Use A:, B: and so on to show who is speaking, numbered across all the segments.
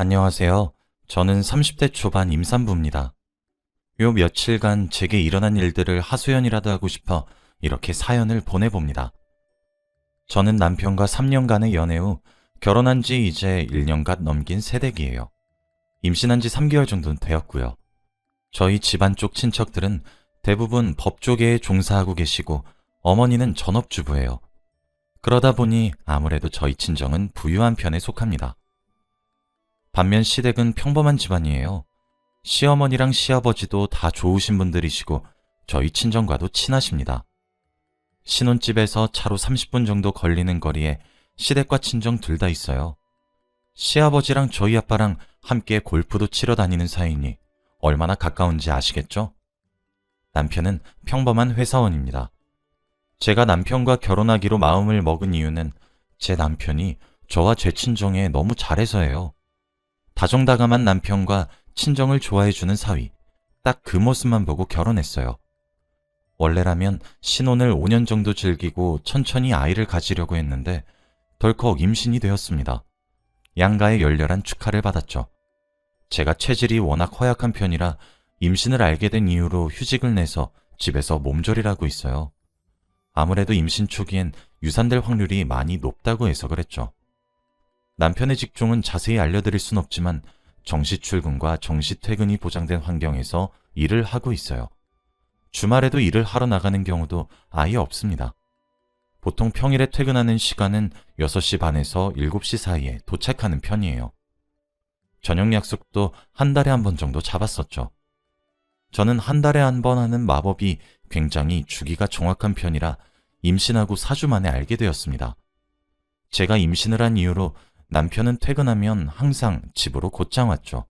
A: 안녕하세요. 저는 30대 초반 임산부입니다. 요 며칠간 제게 일어난 일들을 하소연이라도 하고 싶어 이렇게 사연을 보내봅니다. 저는 남편과 3년간의 연애 후 결혼한 지 이제 1년간 넘긴 새댁이에요. 임신한 지 3개월 정도는 되었고요. 저희 집안 쪽 친척들은 대부분 법조계에 종사하고 계시고 어머니는 전업주부예요. 그러다 보니 아무래도 저희 친정은 부유한 편에 속합니다. 반면 시댁은 평범한 집안이에요. 시어머니랑 시아버지도 다 좋으신 분들이시고 저희 친정과도 친하십니다. 신혼집에서 차로 30분 정도 걸리는 거리에 시댁과 친정 둘 다 있어요. 시아버지랑 저희 아빠랑 함께 골프도 치러 다니는 사이니 얼마나 가까운지 아시겠죠? 남편은 평범한 회사원입니다. 제가 남편과 결혼하기로 마음을 먹은 이유는 제 남편이 저와 제 친정에 너무 잘해서예요. 다정다감한 남편과 친정을 좋아해주는 사위, 딱 그 모습만 보고 결혼했어요. 원래라면 신혼을 5년 정도 즐기고 천천히 아이를 가지려고 했는데 덜컥 임신이 되었습니다. 양가의 열렬한 축하를 받았죠. 제가 체질이 워낙 허약한 편이라 임신을 알게 된 이후로 휴직을 내서 집에서 몸조리를 하고 있어요. 아무래도 임신 초기엔 유산될 확률이 많이 높다고 해서 그랬죠. 남편의 직종은 자세히 알려드릴 순 없지만 정시 출근과 정시 퇴근이 보장된 환경에서 일을 하고 있어요. 주말에도 일을 하러 나가는 경우도 아예 없습니다. 보통 평일에 퇴근하는 시간은 6시 반에서 7시 사이에 도착하는 편이에요. 저녁 약속도 한 달에 한 번 정도 잡았었죠. 저는 한 달에 한 번 하는 마법이 굉장히 주기가 정확한 편이라 임신하고 4주 만에 알게 되었습니다. 제가 임신을 한 이후로 남편은 퇴근하면 항상 집으로 곧장 왔죠.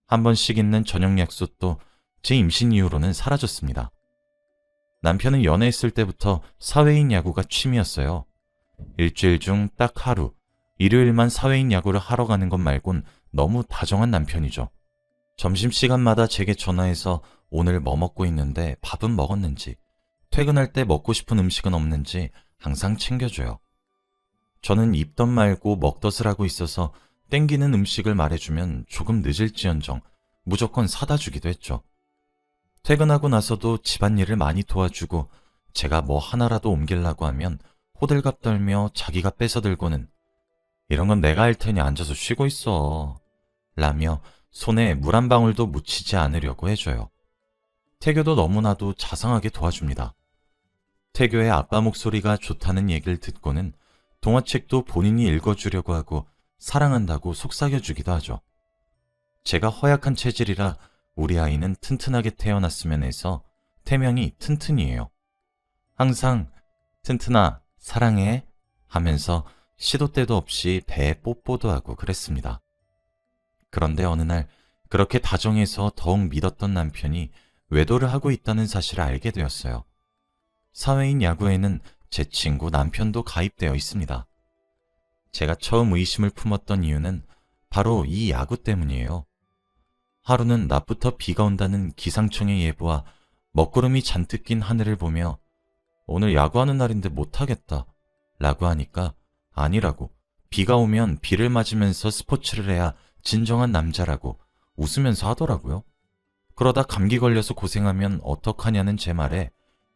A: 한 번씩 있는 저녁 약속도 제 임신 이후로는 사라졌습니다. 남편은 연애했을 때부터 사회인 야구가 취미였어요. 일주일 중 딱 하루, 일요일만 사회인 야구를 하러 가는 것 말곤 너무 다정한 남편이죠. 점심시간마다 제게 전화해서 오늘 뭐 먹고 있는데 밥은 먹었는지, 퇴근할 때 먹고 싶은 음식은 없는지 항상 챙겨줘요. 저는 입덧 말고 먹덧을 하고 있어서 땡기는 음식을 말해주면 조금 늦을지언정 무조건 사다 주기도 했죠. 퇴근하고 나서도 집안일을 많이 도와주고 제가 뭐 하나라도 옮기려고 하면 호들갑 떨며 자기가 뺏어들고는 이런 건 내가 할 테니 앉아서 쉬고 있어 라며 손에 물 한 방울도 묻히지 않으려고 해줘요. 태교도 너무나도 자상하게 도와줍니다. 태교의 아빠 목소리가 좋다는 얘기를 듣고는 동화책도 본인이 읽어주려고 하고 사랑한다고 속삭여주기도 하죠. 제가 허약한 체질이라 우리 아이는 튼튼하게 태어났으면 해서 태명이 튼튼이에요. 항상 튼튼아 사랑해 하면서 시도 때도 없이 배에 뽀뽀도 하고 그랬습니다. 그런데 어느 날 그렇게 다정해서 더욱 믿었던 남편이 외도를 하고 있다는 사실을 알게 되었어요. 사회인 야구에는 제 친구 남편도 가입되어 있습니다. 제가 처음 의심을 품었던 이유는 바로 이 야구 때문이에요. 하루는 낮부터 비가 온다는 기상청의 예보와 먹구름이 잔뜩 낀 하늘을 보며 오늘 야구하는 날인데 못하겠다 라고 하니까 아니라고 비가 오면 비를 맞으면서 스포츠를 해야 진정한 남자라고 웃으면서 하더라고요. 그러다 감기 걸려서 고생하면 어떡하냐는 제 말에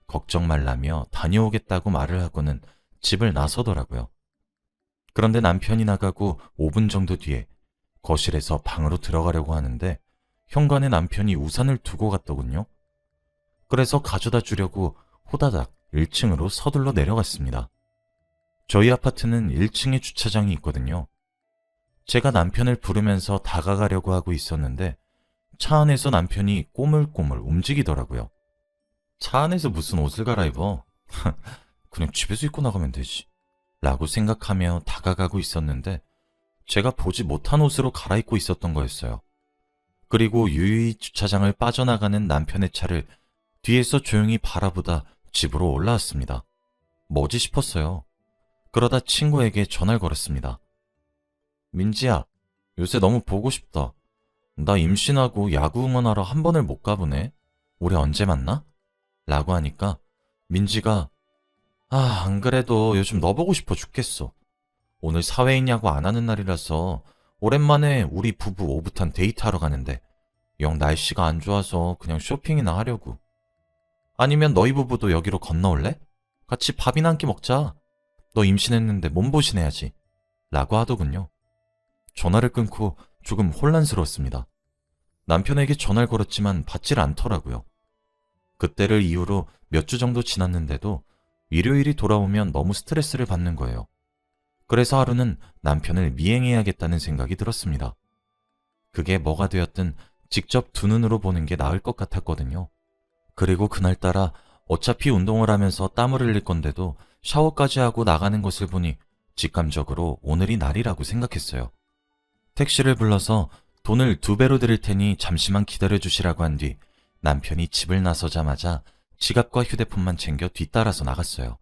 A: 걱정 말라며 다녀오겠다고 말을 하고는 집을 나서더라고요. 그런데 남편이 나가고 5분 정도 뒤에 거실에서 방으로 들어가려고 하는데 현관에 남편이 우산을 두고 갔더군요. 그래서 가져다 주려고 호다닥 1층으로 서둘러 내려갔습니다. 저희 아파트는 1층에 주차장이 있거든요. 제가 남편을 부르면서 다가가려고 하고 있었는데 차 안에서 남편이 꼬물꼬물 움직이더라고요. 차 안에서 무슨 옷을 갈아입어? 그냥 집에서 입고 나가면 되지. 라고 생각하며 다가가고 있었는데 제가 보지 못한 옷으로 갈아입고 있었던 거였어요. 그리고 유유히 주차장을 빠져나가는 남편의 차를 뒤에서 조용히 바라보다 집으로 올라왔습니다. 뭐지 싶었어요. 그러다 친구에게 전화를 걸었습니다. 민지야, 요새 너무 보고 싶다. 나 임신하고 야구 응원하러 한 번을 못 가보네. 우리 언제 만나? 라고 하니까 민지가 안 그래도 요즘 너 보고 싶어 죽겠어. 오늘 사회인 야구 안 하는 날이라서 오랜만에 우리 부부 오붓한 데이트하러 가는데 영 날씨가 안 좋아서 그냥 쇼핑이나 하려고. 아니면 너희 부부도 여기로 건너올래? 같이 밥이나 한 끼 먹자. 너 임신했는데 몸보신해야지. 라고 하더군요. 전화를 끊고 조금 혼란스러웠습니다. 남편에게 전화를 걸었지만 받질 않더라고요. 그때를 이후로 몇 주 정도 지났는데도 일요일이 돌아오면 너무 스트레스를 받는 거예요. 그래서 하루는 남편을 미행해야겠다는 생각이 들었습니다. 그게 뭐가 되었든 직접 두 눈으로 보는 게 나을 것 같았거든요. 그리고 그날따라 어차피 운동을 하면서 땀을 흘릴 건데도 샤워까지 하고 나가는 것을 보니 직감적으로 오늘이 날이라고 생각했어요. 택시를 불러서 돈을 2배로 드릴 테니 잠시만 기다려주시라고 한 뒤 남편이 집을 나서자마자 지갑과 휴대폰만 챙겨 뒤따라서 나갔어요.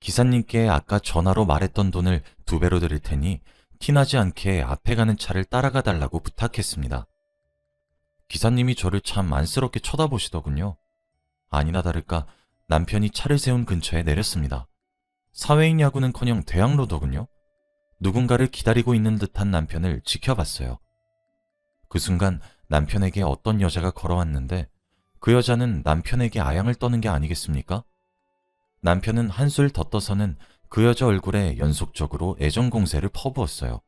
A: 기사님께 아까 전화로 말했던 돈을 2배로 드릴 테니 티나지 않게 앞에 가는 차를 따라가 달라고 부탁했습니다. 기사님이 저를 참 안쓰럽게 쳐다보시더군요. 아니나 다를까 남편이 차를 세운 근처에 내렸습니다. 사회인 야구는커녕 대학로더군요. 누군가를 기다리고 있는 듯한 남편을 지켜봤어요. 그 순간 남편에게 어떤 여자가 걸어왔는데 그 여자는 남편에게 아양을 떠는 게 아니겠습니까? 남편은 한술 더 떠서는 그 여자 얼굴에 연속적으로 애정 공세를 퍼부었어요.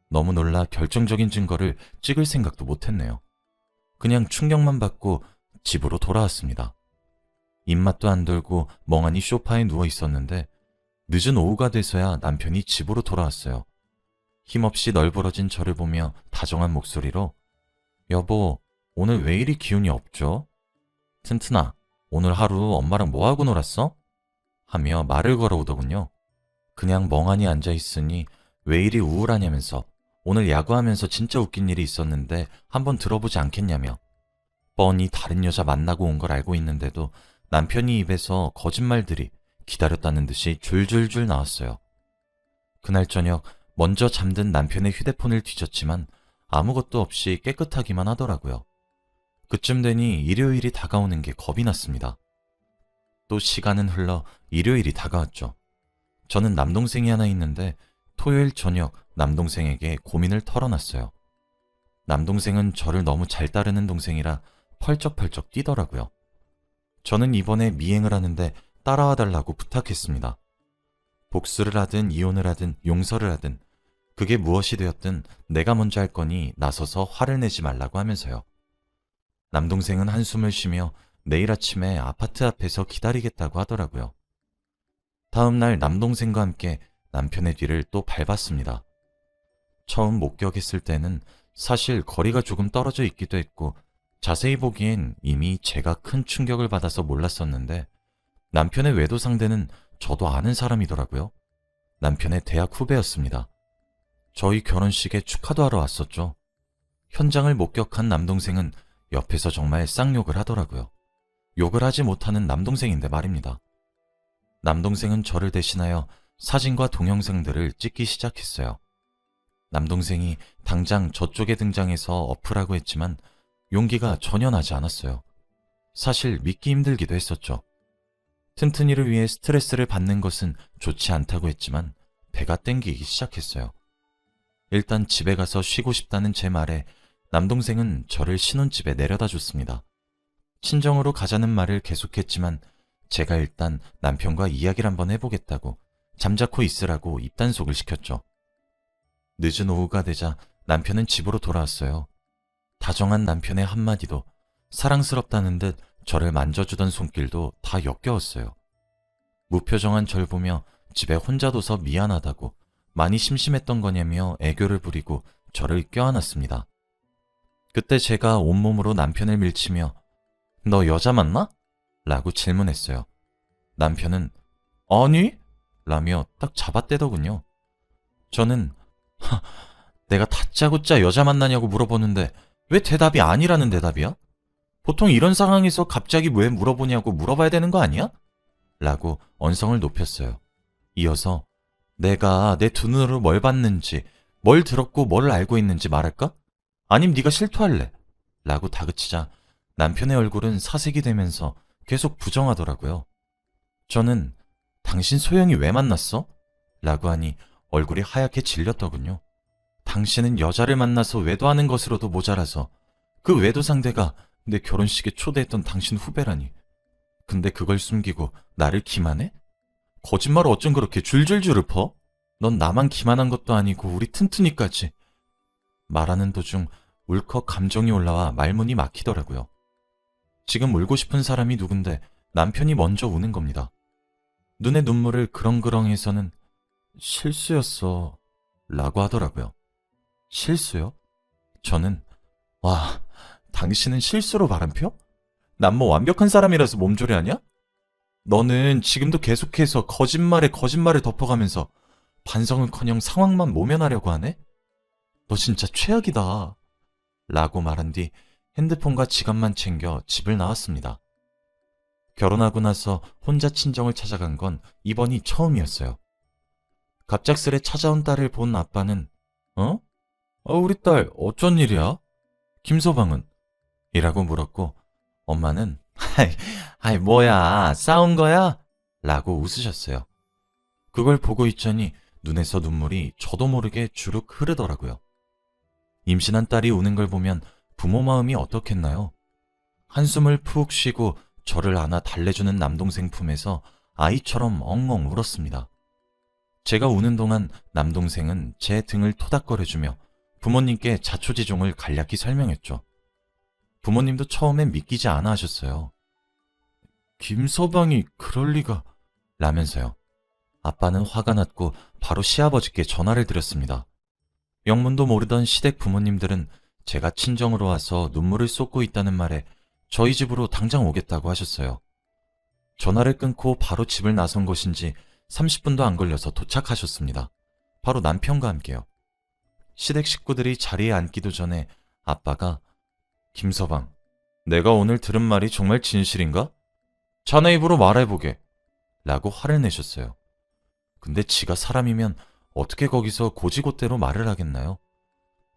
A: 너무 놀라 결정적인 증거를 찍을 생각도 못했네요. 그냥 충격만 받고 집으로 돌아왔습니다. 입맛도 안 돌고 멍하니 소파에 누워 있었는데 늦은 오후가 돼서야 남편이 집으로 돌아왔어요. 힘없이 널브러진 저를 보며 다정한 목소리로 여보, 오늘 왜 이리 기운이 없죠? 튼튼아, 오늘 하루 엄마랑 뭐하고 놀았어? 하며 말을 걸어오더군요. 그냥 멍하니 앉아있으니 왜 이리 우울하냐면서 오늘 야구하면서 진짜 웃긴 일이 있었는데 한번 들어보지 않겠냐며 뻔히 다른 여자 만나고 온 걸 알고 있는데도 남편이 입에서 거짓말들이 기다렸다는 듯이 줄줄줄 나왔어요. 그날 저녁 먼저 잠든 남편의 휴대폰을 뒤졌지만 아무것도 없이 깨끗하기만 하더라고요. 그쯤 되니 일요일이 다가오는 게 겁이 났습니다. 또 시간은 흘러 일요일이 다가왔죠. 저는 남동생이 하나 있는데 토요일 저녁 남동생에게 고민을 털어놨어요. 남동생은 저를 너무 잘 따르는 동생이라 펄쩍펄쩍 뛰더라고요. 저는 이번에 미행을 하는데 따라와 달라고 부탁했습니다. 복수를 하든 이혼을 하든 용서를 하든 그게 무엇이 되었든 내가 먼저 할 거니 나서서 화를 내지 말라고 하면서요. 남동생은 한숨을 쉬며 내일 아침에 아파트 앞에서 기다리겠다고 하더라고요. 다음 날 남동생과 함께 남편의 뒤를 또 밟았습니다. 처음 목격했을 때는 사실 거리가 조금 떨어져 있기도 했고 자세히 보기엔 이미 제가 큰 충격을 받아서 몰랐었는데 남편의 외도 상대는 저도 아는 사람이더라고요. 남편의 대학 후배였습니다. 저희 결혼식에 축하도 하러 왔었죠. 현장을 목격한 남동생은 옆에서 정말 쌍욕을 하더라고요. 욕을 하지 못하는 남동생인데 말입니다. 남동생은 저를 대신하여 사진과 동영상들을 찍기 시작했어요. 남동생이 당장 저쪽에 등장해서 어프라고 했지만 용기가 전혀 나지 않았어요. 사실 믿기 힘들기도 했었죠. 튼튼이를 위해 스트레스를 받는 것은 좋지 않다고 했지만 배가 땡기기 시작했어요. 일단 집에 가서 쉬고 싶다는 제 말에 남동생은 저를 신혼집에 내려다 줬습니다. 친정으로 가자는 말을 계속했지만 제가 일단 남편과 이야기를 한번 해보겠다고 잠자코 있으라고 입단속을 시켰죠. 늦은 오후가 되자 남편은 집으로 돌아왔어요. 다정한 남편의 한마디도 사랑스럽다는 듯 저를 만져주던 손길도 다 역겨웠어요. 무표정한 절 보며 집에 혼자 둬서 미안하다고 많이 심심했던 거냐며 애교를 부리고 저를 껴안았습니다. 그때 제가 온몸으로 남편을 밀치며 너 여자 맞나? 라고 질문했어요. 남편은 아니? 라며 딱 잡아떼더군요. 저는 내가 다짜고짜 여자 만나냐고 물어보는데 왜 대답이 아니라는 대답이야? 보통 이런 상황에서 갑자기 왜 물어보냐고 물어봐야 되는 거 아니야? 라고 언성을 높였어요. 이어서 내가 내 두 눈으로 뭘 봤는지, 뭘 들었고 뭘 알고 있는지 말할까? 아님 네가 실토할래? 라고 다그치자 남편의 얼굴은 사색이 되면서 계속 부정하더라고요. 저는 당신 소영이 왜 만났어? 라고 하니 얼굴이 하얗게 질렸더군요. 당신은 여자를 만나서 외도하는 것으로도 모자라서 그 외도 상대가 내 결혼식에 초대했던 당신 후배라니. 근데 그걸 숨기고 나를 기만해? 거짓말을 어쩜 그렇게 줄줄줄 읊어? 넌 나만 기만한 것도 아니고 우리 튼튼이까지. 말하는 도중 울컥 감정이 올라와 말문이 막히더라고요. 지금 울고 싶은 사람이 누군데 남편이 먼저 우는 겁니다. 눈에 눈물을 그렁그렁해서는 실수였어 라고 하더라고요. 실수요? 저는 와, 당신은 실수로 바람펴? 난 뭐 완벽한 사람이라서 몸조리하냐? 너는 지금도 계속해서 거짓말에 거짓말을 덮어가면서 반성은커녕 상황만 모면하려고 하네? 너 진짜 최악이다. 라고 말한 뒤 핸드폰과 지갑만 챙겨 집을 나왔습니다. 결혼하고 나서 혼자 친정을 찾아간 건 이번이 처음이었어요. 갑작스레 찾아온 딸을 본 아빠는 우리 딸 어쩐 일이야? 김서방은? 이라고 물었고 엄마는 뭐야 싸운 거야? 라고 웃으셨어요. 그걸 보고 있자니 눈에서 눈물이 저도 모르게 주룩 흐르더라고요. 임신한 딸이 우는 걸 보면 부모 마음이 어떻겠나요? 한숨을 푹 쉬고 저를 안아 달래주는 남동생 품에서 아이처럼 엉엉 울었습니다. 제가 우는 동안 남동생은 제 등을 토닥거려주며 부모님께 자초지종을 간략히 설명했죠. 부모님도 처음엔 믿기지 않아 하셨어요. 김서방이 그럴 리가 라면서요. 아빠는 화가 났고 바로 시아버지께 전화를 드렸습니다. 영문도 모르던 시댁 부모님들은 제가 친정으로 와서 눈물을 쏟고 있다는 말에 저희 집으로 당장 오겠다고 하셨어요. 전화를 끊고 바로 집을 나선 것인지 30분도 안 걸려서 도착하셨습니다. 바로 남편과 함께요. 시댁 식구들이 자리에 앉기도 전에 아빠가 김서방, 내가 오늘 들은 말이 정말 진실인가? 자네 입으로 말해보게 라고 화를 내셨어요. 근데 지가 사람이면 어떻게 거기서 고지고대로 말을 하겠나요?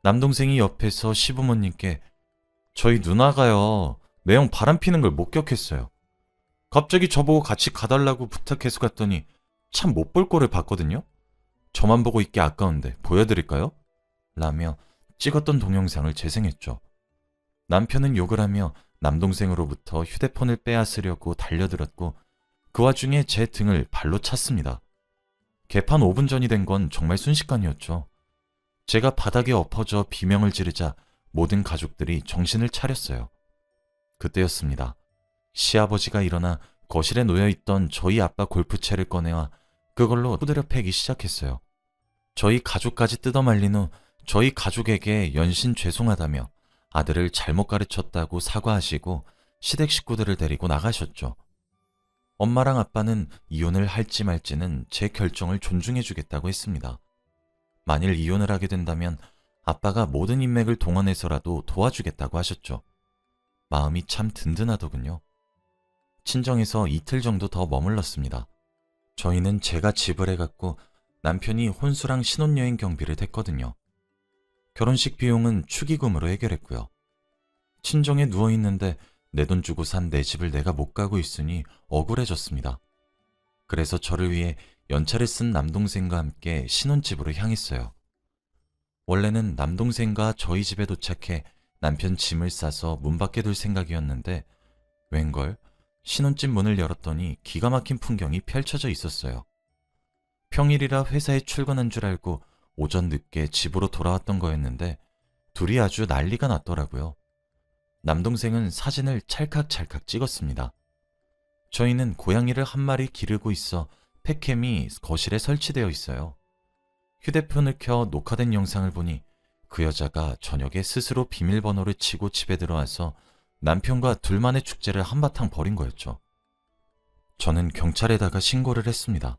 A: 남동생이 옆에서 시부모님께 저희 누나가요 매형 바람피는 걸 목격했어요. 갑자기 저보고 같이 가달라고 부탁해서 갔더니 참 못 볼 꼴을 봤거든요. 저만 보고 있기 아까운데 보여드릴까요? 라며 찍었던 동영상을 재생했죠. 남편은 욕을 하며 남동생으로부터 휴대폰을 빼앗으려고 달려들었고 그 와중에 제 등을 발로 찼습니다. 개판 5분 전이 된 건 정말 순식간이었죠. 제가 바닥에 엎어져 비명을 지르자 모든 가족들이 정신을 차렸어요. 그때였습니다. 시아버지가 일어나 거실에 놓여있던 저희 아빠 골프채를 꺼내와 그걸로 두드려 패기 시작했어요. 저희 가족까지 뜯어말린 후 저희 가족에게 연신 죄송하다며 아들을 잘못 가르쳤다고 사과하시고 시댁 식구들을 데리고 나가셨죠. 엄마랑 아빠는 이혼을 할지 말지는 제 결정을 존중해주겠다고 했습니다. 만일 이혼을 하게 된다면 아빠가 모든 인맥을 동원해서라도 도와주겠다고 하셨죠. 마음이 참 든든하더군요. 친정에서 이틀 정도 더 머물렀습니다. 저희는 제가 지불해갔고 남편이 혼수랑 신혼여행 경비를 댔거든요. 결혼식 비용은 축의금으로 해결했고요. 친정에 누워있는데 내 돈 주고 산 내 집을 내가 못 가고 있으니 억울해졌습니다. 그래서 저를 위해 연차를 쓴 남동생과 함께 신혼집으로 향했어요. 원래는 남동생과 저희 집에 도착해 남편 짐을 싸서 문 밖에 둘 생각이었는데 웬걸 신혼집 문을 열었더니 기가 막힌 풍경이 펼쳐져 있었어요. 평일이라 회사에 출근한 줄 알고 오전 늦게 집으로 돌아왔던 거였는데 둘이 아주 난리가 났더라고요. 남동생은 사진을 찰칵찰칵 찍었습니다. 저희는 고양이를 한 마리 기르고 있어 펫캠이 거실에 설치되어 있어요. 휴대폰을 켜 녹화된 영상을 보니 그 여자가 저녁에 스스로 비밀번호를 치고 집에 들어와서 남편과 둘만의 축제를 한바탕 벌인 거였죠. 저는 경찰에다가 신고를 했습니다.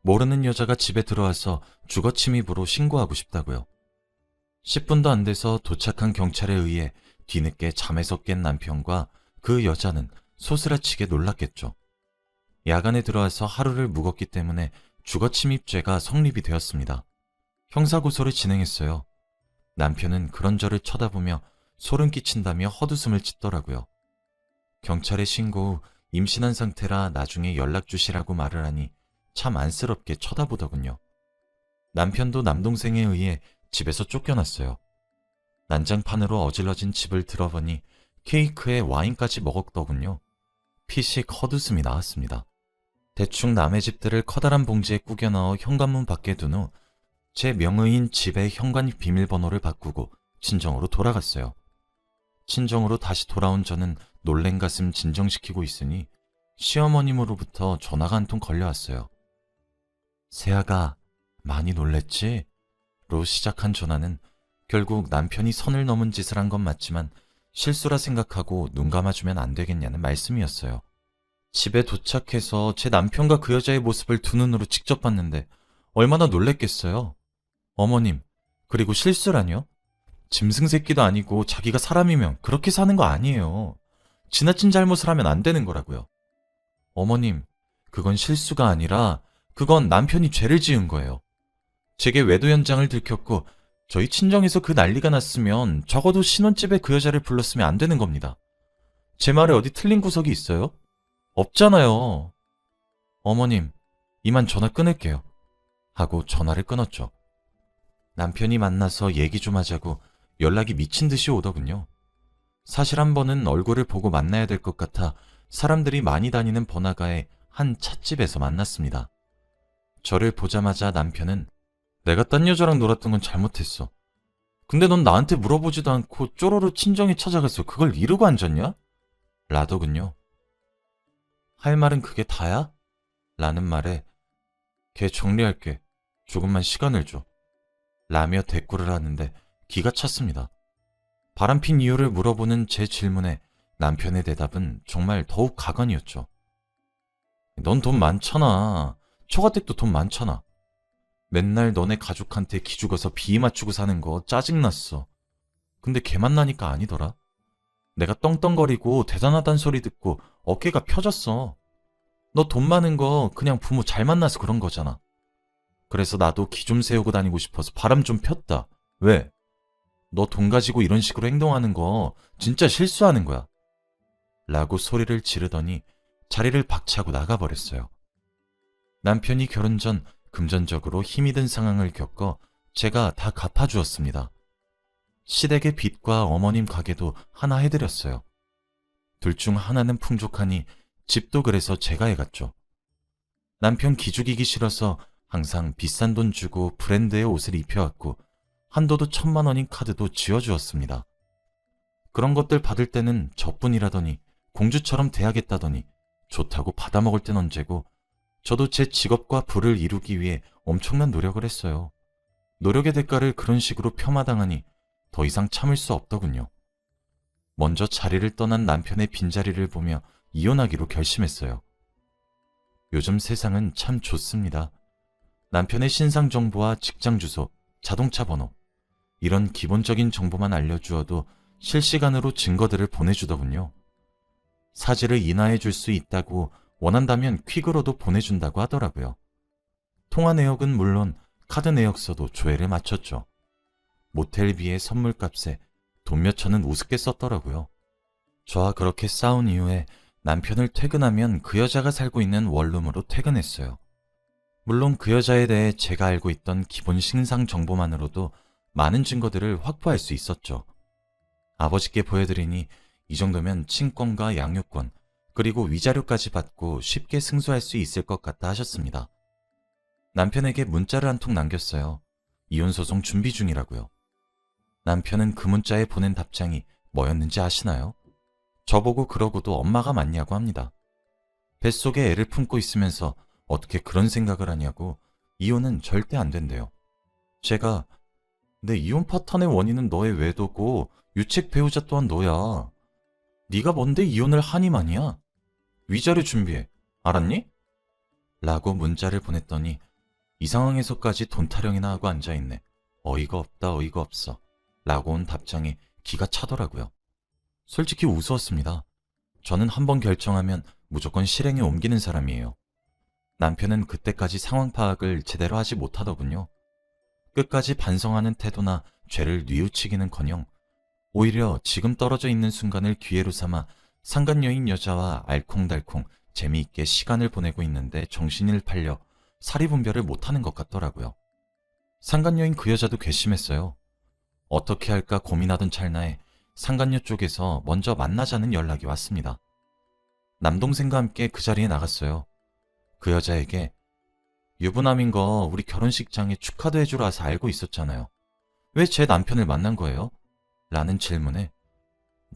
A: 모르는 여자가 집에 들어와서 주거침입으로 신고하고 싶다고요. 10분도 안 돼서 도착한 경찰에 의해 뒤늦게 잠에서 깬 남편과 그 여자는 소스라치게 놀랐겠죠. 야간에 들어와서 하루를 묵었기 때문에 주거침입죄가 성립이 되었습니다. 형사고소를 진행했어요. 남편은 그런 저를 쳐다보며 소름 끼친다며 헛웃음을 짓더라고요. 경찰에 신고 후 임신한 상태라 나중에 연락 주시라고 말을 하니 참 안쓰럽게 쳐다보더군요. 남편도 남동생에 의해 집에서 쫓겨났어요. 난장판으로 어질러진 집을 들어보니 케이크에 와인까지 먹었더군요. 피식 헛웃음이 나왔습니다. 대충 남의 집들을 커다란 봉지에 꾸겨 넣어 현관문 밖에 둔 후 제 명의인 집의 현관 비밀번호를 바꾸고 친정으로 돌아갔어요. 친정으로 다시 돌아온 저는 놀란 가슴 진정시키고 있으니 시어머님으로부터 전화가 한 통 걸려왔어요. 세아가 많이 놀랬지? 로 시작한 전화는 결국 남편이 선을 넘은 짓을 한 건 맞지만 실수라 생각하고 눈 감아주면 안 되겠냐는 말씀이었어요. 집에 도착해서 제 남편과 그 여자의 모습을 두 눈으로 직접 봤는데 얼마나 놀랬겠어요. 어머님, 그리고 실수라뇨? 짐승 새끼도 아니고 자기가 사람이면 그렇게 사는 거 아니에요. 지나친 잘못을 하면 안 되는 거라고요. 어머님, 그건 실수가 아니라 그건 남편이 죄를 지은 거예요. 제게 외도 현장을 들켰고 저희 친정에서 그 난리가 났으면 적어도 신혼집에 그 여자를 불렀으면 안 되는 겁니다. 제 말에 어디 틀린 구석이 있어요? 없잖아요. 어머님, 이만 전화 끊을게요. 하고 전화를 끊었죠. 남편이 만나서 얘기 좀 하자고 연락이 미친 듯이 오더군요. 사실 한 번은 얼굴을 보고 만나야 될 것 같아 사람들이 많이 다니는 번화가의 한 찻집에서 만났습니다. 저를 보자마자 남편은 내가 딴 여자랑 놀았던 건 잘못했어. 근데 넌 나한테 물어보지도 않고 쪼로로 친정에 찾아가서 그걸 이러고 앉았냐? 라더군요. 할 말은 그게 다야? 라는 말에 걔 정리할게. 조금만 시간을 줘. 라며 대꾸를 하는데 기가 찼습니다. 바람핀 이유를 물어보는 제 질문에 남편의 대답은 정말 더욱 가관이었죠. 넌 돈 많잖아. 처가댁도 돈 많잖아. 맨날 너네 가족한테 기죽어서 비위 맞추고 사는 거 짜증났어. 근데 걔 만나니까 아니더라. 내가 떵떵거리고 대단하단 소리 듣고 어깨가 펴졌어. 너 돈 많은 거 그냥 부모 잘 만나서 그런 거잖아. 그래서 나도 기 좀 세우고 다니고 싶어서 바람 좀 폈다. 왜? 너 돈 가지고 이런 식으로 행동하는 거 진짜 실수하는 거야. 라고 소리를 지르더니 자리를 박차고 나가버렸어요. 남편이 결혼 전 금전적으로 힘이 든 상황을 겪어 제가 다 갚아주었습니다. 시댁의 빚과 어머님 가게도 하나 해드렸어요. 둘 중 하나는 풍족하니 집도 그래서 제가 해갔죠. 남편 기죽이기 싫어서 항상 비싼 돈 주고 브랜드의 옷을 입혀왔고 한도도 1,000만 원인 카드도 쥐어주었습니다. 그런 것들 받을 때는 저뿐이라더니 공주처럼 대하겠다더니 좋다고 받아먹을 땐 언제고 저도 제 직업과 부를 이루기 위해 엄청난 노력을 했어요. 노력의 대가를 그런 식으로 폄하당하니 더 이상 참을 수 없더군요. 먼저 자리를 떠난 남편의 빈자리를 보며 이혼하기로 결심했어요. 요즘 세상은 참 좋습니다. 남편의 신상 정보와 직장 주소, 자동차 번호, 이런 기본적인 정보만 알려주어도 실시간으로 증거들을 보내주더군요. 사실을 인하해 줄 수 있다고 원한다면 퀵으로도 보내준다고 하더라고요. 통화 내역은 물론 카드 내역서도 조회를 마쳤죠. 모텔비의 선물값에 돈 몇 천은 우습게 썼더라고요. 저와 그렇게 싸운 이후에 남편을 퇴근하면 그 여자가 살고 있는 원룸으로 퇴근했어요. 물론 그 여자에 대해 제가 알고 있던 기본 신상 정보만으로도 많은 증거들을 확보할 수 있었죠. 아버지께 보여드리니 이 정도면 친권과 양육권, 그리고 위자료까지 받고 쉽게 승소할 수 있을 것 같다 하셨습니다. 남편에게 문자를 한 통 남겼어요. 이혼소송 준비 중이라고요. 남편은 그 문자에 보낸 답장이 뭐였는지 아시나요? 저보고 그러고도 엄마가 맞냐고 합니다. 뱃속에 애를 품고 있으면서 어떻게 그런 생각을 하냐고 이혼은 절대 안 된대요. 제가 내 이혼 파탄의 원인은 너의 외도고 유책 배우자 또한 너야. 네가 뭔데 이혼을 하니만이야? 위자료 준비해. 알았니? 라고 문자를 보냈더니 이 상황에서까지 돈 타령이나 하고 앉아있네. 어이가 없다 어이가 없어. 라고 온 답장에 기가 차더라고요. 솔직히 우스웠습니다. 저는 한번 결정하면 무조건 실행에 옮기는 사람이에요. 남편은 그때까지 상황 파악을 제대로 하지 못하더군요. 끝까지 반성하는 태도나 죄를 뉘우치기는커녕 오히려 지금 떨어져 있는 순간을 기회로 삼아 상간녀인 여자와 알콩달콩 재미있게 시간을 보내고 있는데 정신을 팔려 사리분별을 못하는 것 같더라고요. 상간녀인 그 여자도 괘씸했어요. 어떻게 할까 고민하던 찰나에 상간녀 쪽에서 먼저 만나자는 연락이 왔습니다. 남동생과 함께 그 자리에 나갔어요. 그 여자에게 유부남인 거 우리 결혼식장에 축하도 해주러 와서 알고 있었잖아요. 왜 제 남편을 만난 거예요? 라는 질문에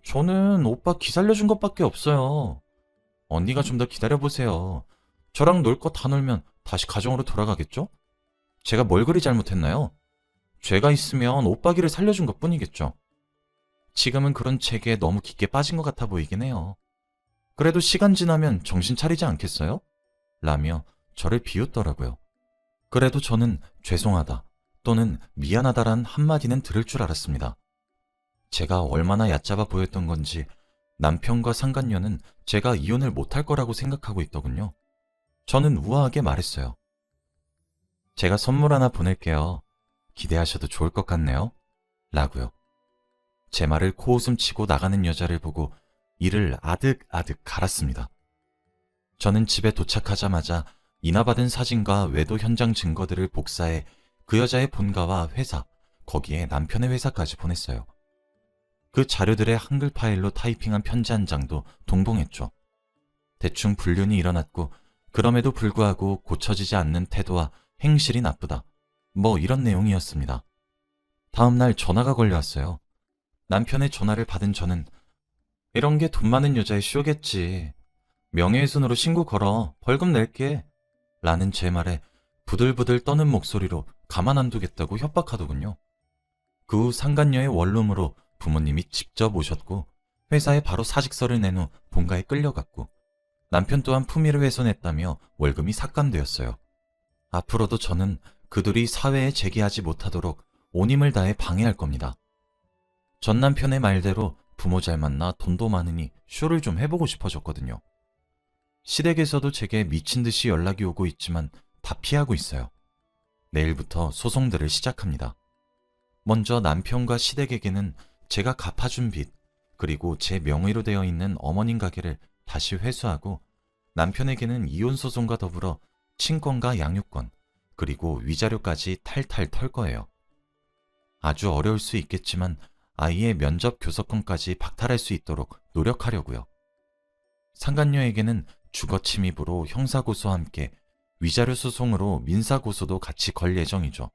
A: 저는 오빠 기살려준 것밖에 없어요. 언니가 좀 더 기다려보세요. 저랑 놀 거 다 놀면 다시 가정으로 돌아가겠죠? 제가 뭘 그리 잘못했나요? 죄가 있으면 오빠 기를 살려준 것 뿐이겠죠. 지금은 그런 책에 너무 깊게 빠진 것 같아 보이긴 해요. 그래도 시간 지나면 정신 차리지 않겠어요? 라며 저를 비웃더라고요. 그래도 저는 죄송하다 또는 미안하다란 한마디는 들을 줄 알았습니다. 제가 얼마나 얕잡아 보였던 건지 남편과 상간녀는 제가 이혼을 못할 거라고 생각하고 있더군요. 저는 우아하게 말했어요. 제가 선물 하나 보낼게요. 기대하셔도 좋을 것 같네요. 라고요. 제 말을 코웃음 치고 나가는 여자를 보고 이를 아득아득 갈았습니다. 저는 집에 도착하자마자 인화받은 사진과 외도 현장 증거들을 복사해 그 여자의 본가와 회사, 거기에 남편의 회사까지 보냈어요. 그 자료들의 한글 파일로 타이핑한 편지 한 장도 동봉했죠. 대충 불륜이 일어났고 그럼에도 불구하고 고쳐지지 않는 태도와 행실이 나쁘다. 뭐 이런 내용이었습니다. 다음날 전화가 걸려왔어요. 남편의 전화를 받은 저는 이런 게 돈 많은 여자의 쇼겠지. 명예훼손으로 신고 걸어. 벌금 낼게. 라는 제 말에 부들부들 떠는 목소리로 가만 안 두겠다고 협박하더군요. 그 후 상간녀의 원룸으로 부모님이 직접 오셨고 회사에 바로 사직서를 낸 후 본가에 끌려갔고 남편 또한 품위를 훼손했다며 월급이 삭감되었어요. 앞으로도 저는 그들이 사회에 재기하지 못하도록 온 힘을 다해 방해할 겁니다. 전 남편의 말대로 부모 잘 만나 돈도 많으니 쇼를 좀 해보고 싶어졌거든요. 시댁에서도 제게 미친 듯이 연락이 오고 있지만 다 피하고 있어요. 내일부터 소송들을 시작합니다. 먼저 남편과 시댁에게는 제가 갚아준 빚, 그리고 제 명의로 되어 있는 어머님 가게를 다시 회수하고 남편에게는 이혼 소송과 더불어 친권과 양육권, 그리고 위자료까지 탈탈 털 거예요. 아주 어려울 수 있겠지만 아이의 면접 교섭권까지 박탈할 수 있도록 노력하려고요. 상간녀에게는 주거 침입으로 형사고소와 함께 위자료 소송으로 민사고소도 같이 걸 예정이죠.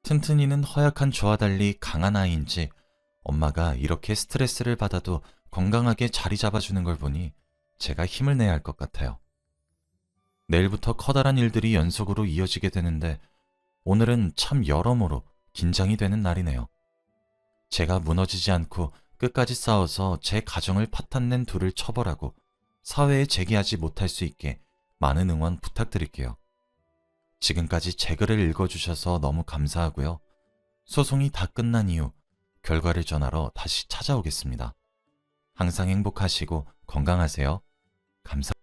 A: 튼튼이는 허약한 저와 달리 강한 아이인지 엄마가 이렇게 스트레스를 받아도 건강하게 자리 잡아주는 걸 보니 제가 힘을 내야 할 것 같아요. 내일부터 커다란 일들이 연속으로 이어지게 되는데 오늘은 참 여러모로 긴장이 되는 날이네요. 제가 무너지지 않고 끝까지 싸워서 제 가정을 파탄낸 둘을 처벌하고 사회에 재기하지 못할 수 있게 많은 응원 부탁드릴게요. 지금까지 제 글을 읽어주셔서 너무 감사하고요. 소송이 다 끝난 이후 결과를 전하러 다시 찾아오겠습니다. 항상 행복하시고 건강하세요. 감사합니다.